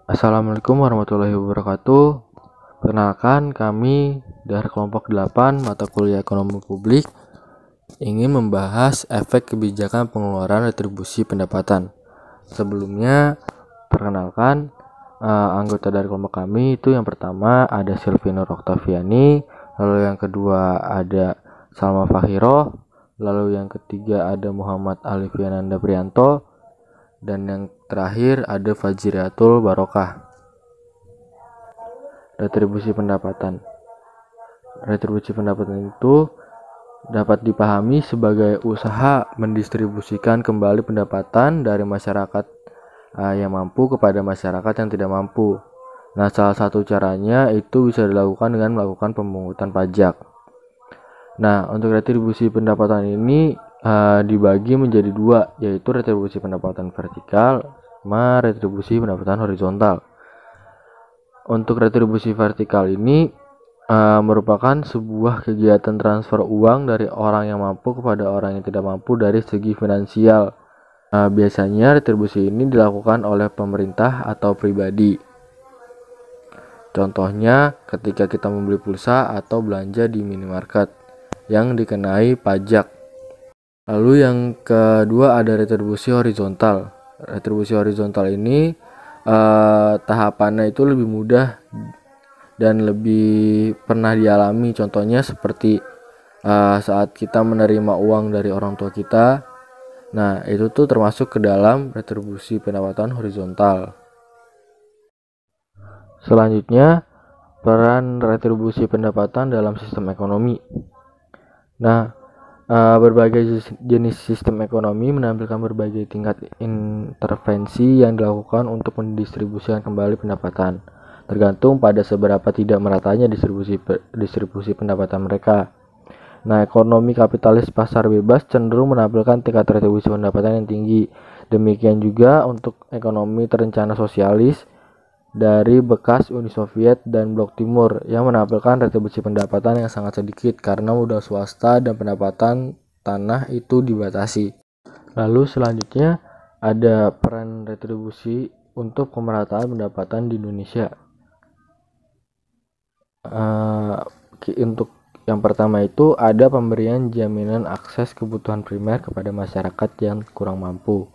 Assalamualaikum warahmatullahi wabarakatuh. Perkenalkan, kami dari kelompok 8 mata kuliah Ekonomi Publik ingin membahas efek kebijakan pengeluaran retribusi pendapatan. Sebelumnya, perkenalkan anggota dari kelompok kami itu yang pertama ada Silvinur Oktaviani, lalu yang kedua ada Salma Fahiro, lalu yang ketiga ada Muhammad Alifiananda Prianto, dan yang terakhir ada Fajriatul Barokah. Retribusi pendapatan itu dapat dipahami sebagai usaha mendistribusikan kembali pendapatan dari masyarakat yang mampu kepada masyarakat yang tidak mampu. Nah, salah satu caranya itu bisa dilakukan dengan melakukan pemungutan pajak. Nah, untuk retribusi pendapatan ini dibagi menjadi dua, yaitu retribusi pendapatan vertikal sama retribusi pendapatan horizontal. Untuk retribusi vertikal ini merupakan sebuah kegiatan transfer uang dari orang yang mampu kepada orang yang tidak mampu dari segi finansial. Biasanya retribusi ini dilakukan oleh pemerintah atau pribadi. Contohnya ketika kita membeli pulsa atau belanja di minimarket yang dikenai pajak. Lalu yang kedua ada retribusi horizontal. Retribusi horizontal ini tahapannya itu lebih mudah dan lebih pernah dialami. Contohnya seperti saat kita menerima uang dari orang tua kita. Nah, itu tuh termasuk ke dalam retribusi pendapatan horizontal. Selanjutnya, peran retribusi pendapatan dalam sistem ekonomi. Nah, berbagai jenis sistem ekonomi menampilkan berbagai tingkat intervensi yang dilakukan untuk mendistribusikan kembali pendapatan, tergantung pada seberapa tidak meratanya distribusi pendapatan mereka. Nah, ekonomi kapitalis pasar bebas cenderung menampilkan tingkat retribusi pendapatan yang tinggi. Demikian juga untuk ekonomi terencana sosialis dari bekas Uni Soviet dan Blok Timur yang menampilkan retribusi pendapatan yang sangat sedikit karena modal swasta dan pendapatan tanah itu dibatasi. Lalu selanjutnya ada peran retribusi untuk pemerataan pendapatan di Indonesia. Untuk yang pertama itu ada pemberian jaminan akses kebutuhan primer kepada masyarakat yang kurang mampu.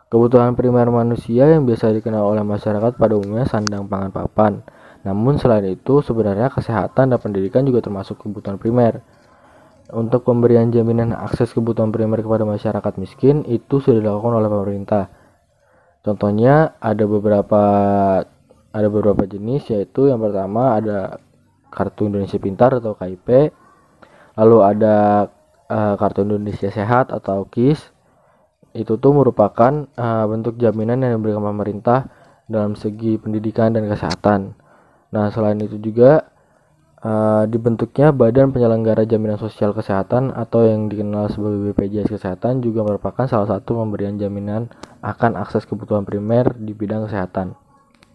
Kebutuhan primer manusia yang biasa dikenal oleh masyarakat pada umumnya sandang, pangan, papan. Namun selain itu sebenarnya kesehatan dan pendidikan juga termasuk kebutuhan primer. Untuk pemberian jaminan akses kebutuhan primer kepada masyarakat miskin itu sudah dilakukan oleh pemerintah. Contohnya ada beberapa jenis, yaitu yang pertama ada Kartu Indonesia Pintar atau KIP, lalu ada Kartu Indonesia Sehat atau KIS. Itu tuh merupakan bentuk jaminan yang diberikan pemerintah dalam segi pendidikan dan kesehatan. Nah, selain itu juga dibentuknya Badan Penyelenggara Jaminan Sosial Kesehatan atau yang dikenal sebagai BPJS Kesehatan juga merupakan salah satu pemberian jaminan akan akses kebutuhan primer di bidang kesehatan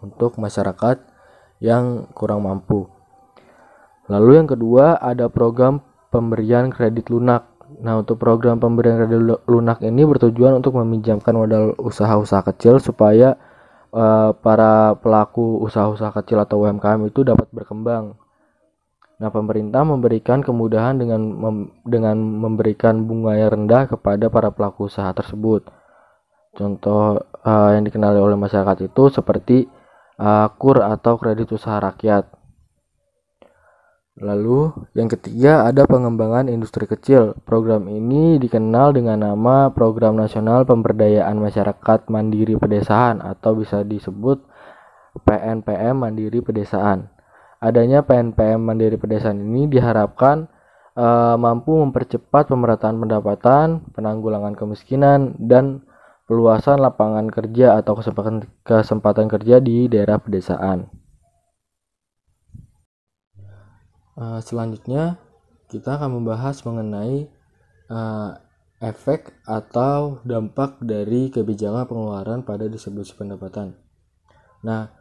untuk masyarakat yang kurang mampu. Lalu yang kedua ada program pemberian kredit lunak. Nah, untuk program pemberian kredit lunak ini bertujuan untuk meminjamkan modal usaha-usaha kecil supaya para pelaku usaha-usaha kecil atau UMKM itu dapat berkembang. Nah, pemerintah memberikan kemudahan dengan memberikan bunga yang rendah kepada para pelaku usaha tersebut. Contoh yang dikenali oleh masyarakat itu seperti KUR atau kredit usaha rakyat. Lalu yang ketiga ada pengembangan industri kecil. Program ini dikenal dengan nama Program Nasional Pemberdayaan Masyarakat Mandiri Pedesaan atau bisa disebut PNPM Mandiri Pedesaan. Adanya PNPM Mandiri Pedesaan ini diharapkan mampu mempercepat pemerataan pendapatan, penanggulangan kemiskinan, dan peluasan lapangan kerja atau kesempatan kerja di daerah pedesaan. Selanjutnya kita akan membahas mengenai efek atau dampak dari kebijakan pengeluaran pada distribusi pendapatan. Nah,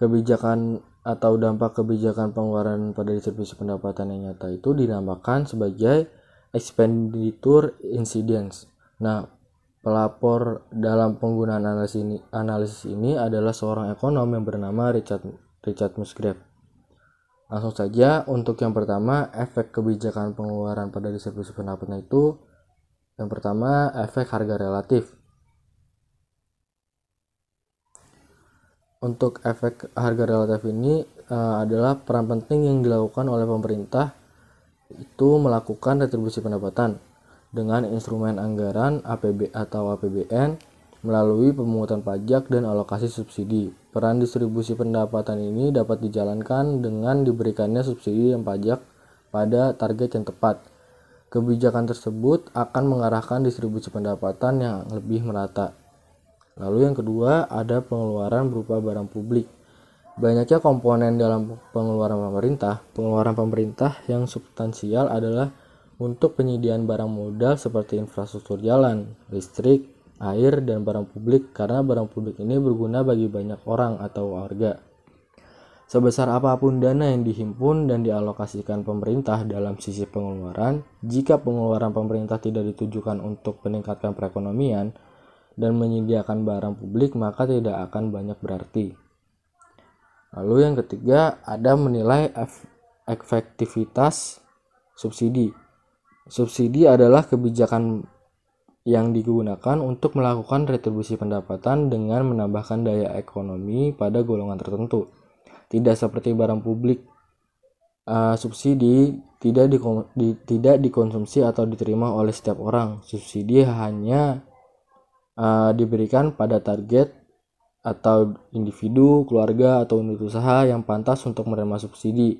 kebijakan atau dampak kebijakan pengeluaran pada distribusi pendapatan yang nyata itu dinamakan sebagai expenditure incidence. Nah, Pelapor dalam penggunaan analisis ini adalah seorang ekonom yang bernama Richard Musgrave. Langsung saja, untuk yang pertama, efek kebijakan pengeluaran pada distribusi pendapatan itu, yang pertama, efek harga relatif. Untuk efek harga relatif ini adalah peran penting yang dilakukan oleh pemerintah itu melakukan retribusi pendapatan dengan instrumen anggaran APB atau APBN melalui pemungutan pajak dan alokasi subsidi. Peran distribusi pendapatan ini dapat dijalankan dengan diberikannya subsidi dan pajak pada target yang tepat. Kebijakan tersebut akan mengarahkan distribusi pendapatan yang lebih merata. Lalu yang kedua, ada pengeluaran berupa barang publik. Banyaknya komponen dalam pengeluaran pemerintah. Pengeluaran pemerintah yang substansial adalah untuk penyediaan barang modal seperti infrastruktur jalan, listrik, air, dan barang publik karena barang publik ini berguna bagi banyak orang atau warga. Sebesar apapun dana yang dihimpun dan dialokasikan pemerintah dalam sisi pengeluaran, jika pengeluaran pemerintah tidak ditujukan untuk meningkatkan perekonomian dan menyediakan barang publik, maka tidak akan banyak berarti. Lalu yang ketiga, ada menilai efektivitas subsidi. Subsidi adalah kebijakan yang digunakan untuk melakukan retribusi pendapatan dengan menambahkan daya ekonomi pada golongan tertentu. Tidak seperti barang publik, subsidi tidak dikonsumsi atau diterima oleh setiap orang. Subsidi hanya diberikan pada target atau individu, keluarga, atau unit usaha yang pantas untuk menerima subsidi.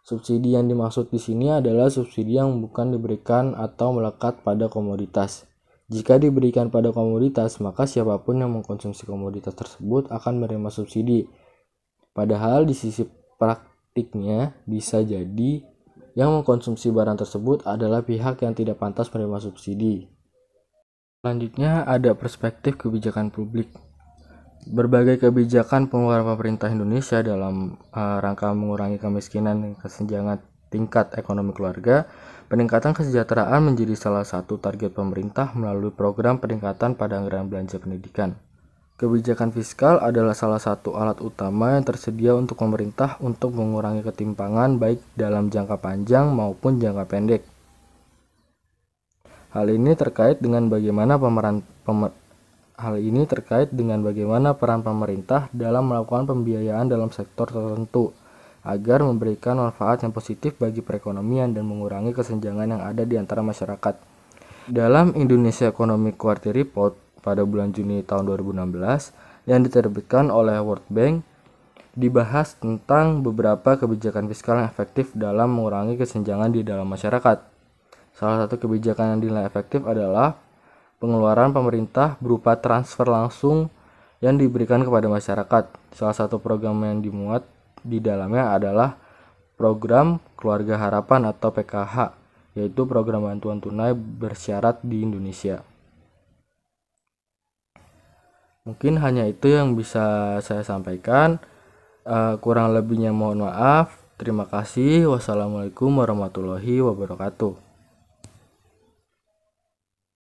Subsidi yang dimaksud di sini adalah subsidi yang bukan diberikan atau melekat pada komoditas. Jika diberikan pada komoditas, maka siapapun yang mengkonsumsi komoditas tersebut akan menerima subsidi. Padahal di sisi praktiknya bisa jadi yang mengkonsumsi barang tersebut adalah pihak yang tidak pantas menerima subsidi. Selanjutnya ada perspektif kebijakan publik. Berbagai kebijakan pengeluaran pemerintah Indonesia dalam rangka mengurangi kemiskinan dan kesenjangan tingkat ekonomi keluarga, peningkatan kesejahteraan menjadi salah satu target pemerintah melalui program peningkatan pada anggaran belanja pendidikan. Kebijakan fiskal adalah salah satu alat utama yang tersedia untuk pemerintah untuk mengurangi ketimpangan baik dalam jangka panjang maupun jangka pendek. Hal ini terkait dengan bagaimana peran pemerintah dalam melakukan pembiayaan dalam sektor tertentu agar memberikan manfaat yang positif bagi perekonomian dan mengurangi kesenjangan yang ada di antara masyarakat. Dalam Indonesia Economic Quarterly Report pada bulan Juni tahun 2016 yang diterbitkan oleh World Bank, dibahas tentang beberapa kebijakan fiskal yang efektif dalam mengurangi kesenjangan di dalam masyarakat. Salah satu kebijakan yang dinilai efektif adalah pengeluaran pemerintah berupa transfer langsung yang diberikan kepada masyarakat. Salah satu program yang dimuat di dalamnya adalah program Keluarga Harapan atau PKH, yaitu program bantuan tunai bersyarat di Indonesia. Mungkin hanya itu yang bisa saya sampaikan. Kurang lebihnya mohon maaf. Terima kasih. Wassalamualaikum warahmatullahi wabarakatuh.